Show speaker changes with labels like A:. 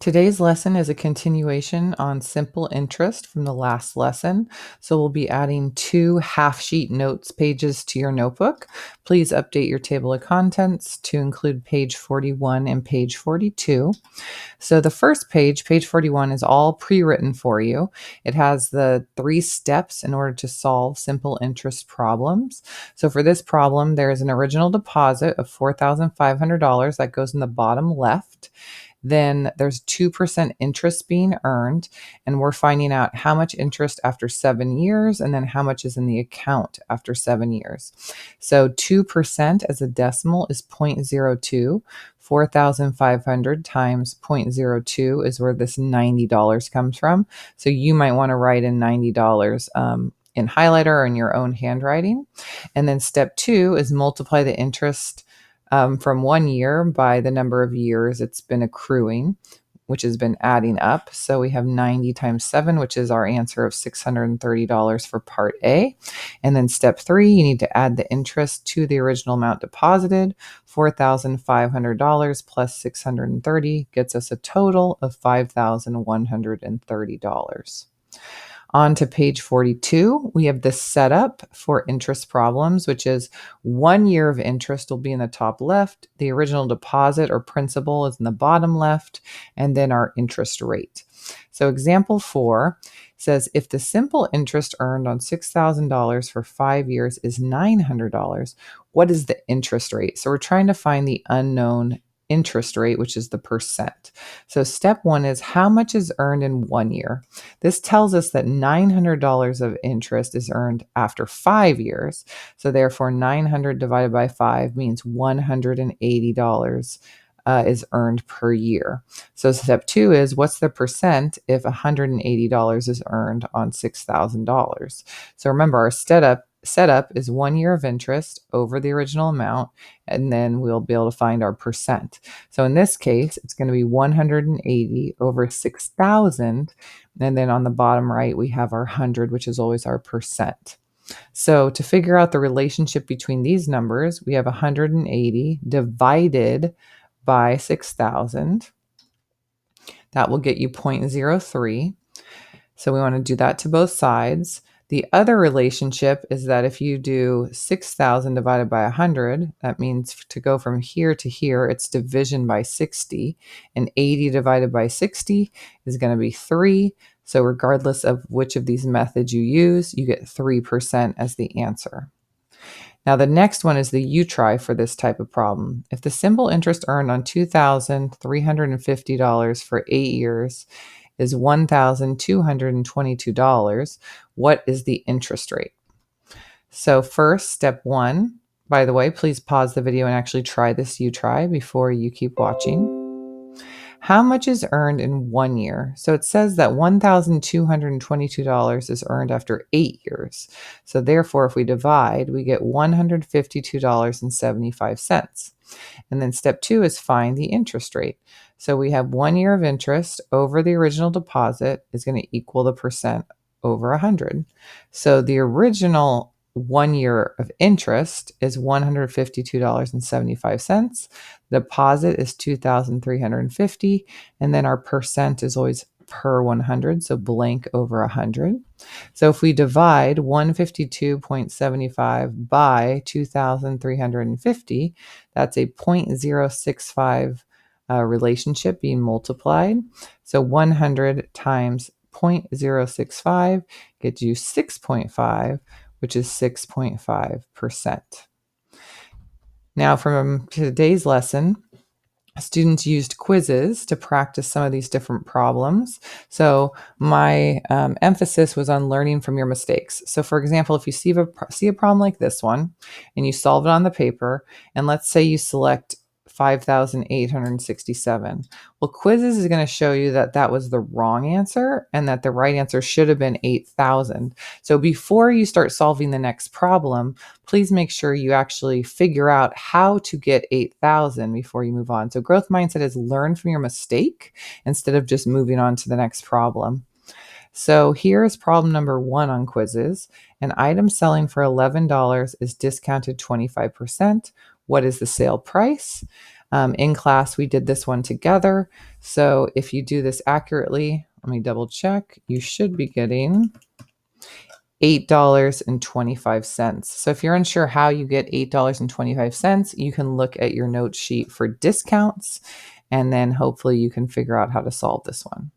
A: Today's lesson is a continuation on simple interest from the last lesson. So we'll be adding 2 half-sheet notes pages to your notebook. Please update your table of contents to include page 41 and page 42. So the first page, page 41, is all pre-written for you. It has the 3 steps in order to solve simple interest problems. So for this problem, there is an original deposit of $4,500 that goes in the bottom left. Then there's 2% interest being earned, and we're finding out how much interest after 7 years and then how much is in the account after 7 years. So 2% as a decimal is 0.02. 4,500 times 0.02 is where this $90 comes from. So you might want to write in $90 in highlighter or in your own handwriting. And then step 2 is multiply the interest from 1 year by the number of years it's been accruing, which has been adding up. So we have 90 times 7, which is our answer of $630 for part A. And then step 3, you need to add the interest to the original amount deposited. $4,500 plus 630 gets us a total of $5,130. On to page 42, we have the setup for interest problems, which is 1 year of interest will be in the top left, the original deposit or principal is in the bottom left, and then our interest rate. So example 4 says if the simple interest earned on $6,000 for 5 years is $900, what is the interest rate? So we're trying to find the unknown interest rate, which is the percent. So step 1 is how much is earned in 1 year. This tells us that $900 of interest is earned after 5 years. So therefore 900 divided by 5 means $180 is earned per year. So step 2 is what's the percent if $180 is earned on $6,000? So remember our setup is 1 year of interest over the original amount, and then we'll be able to find our percent. So in this case, it's going to be 180 over 6,000, and then on the bottom right, we have our 100, which is always our percent. So to figure out the relationship between these numbers, we have 180 divided by 6,000. That will get you 0.03. So we want to do that to both sides. The other relationship is that if you do 6,000 divided by 100, that means to go from here to here, it's division by 60. And 80 divided by 60 is going to be 3. So regardless of which of these methods you use, you get 3% as the answer. Now the next one is the U-try for this type of problem. If the simple interest earned on $2,350 for 8 years is $1,222, what is the interest rate? So first, step 1, by the way, please pause the video and actually try this U-try before you keep watching. How much is earned in 1 year? So it says that $1,222 is earned after 8 years. So therefore, if we divide, we get $152.75. And then step 2 is find the interest rate. So we have 1 year of interest over the original deposit is going to equal the percent over 100. So the original 1 year of interest is $152.75. The deposit is $2,350, and then our percent is always per 100, so blank over 100. So if we divide 152.75 by 2,350, that's a 0.065 relationship being multiplied. So 100 times 0.065 gets you 6.5, which is 6.5%. Now from today's lesson, students used quizzes to practice some of these different problems. So my emphasis was on learning from your mistakes. So for example, if you see a problem like this one and you solve it on the paper, and let's say you select 5,867. Well, quizzes is going to show you that that was the wrong answer and that the right answer should have been 8,000. So before you start solving the next problem, please make sure you actually figure out how to get 8,000 before you move on. So growth mindset is learn from your mistake instead of just moving on to the next problem. So here's problem number 1 on quizzes. An item selling for $11 is discounted 25%. What is the sale price? In class, we did this one together. So if you do this accurately, let me double check, you should be getting $8.25. So if you're unsure how you get $8.25, you can look at your note sheet for discounts, and then hopefully you can figure out how to solve this one.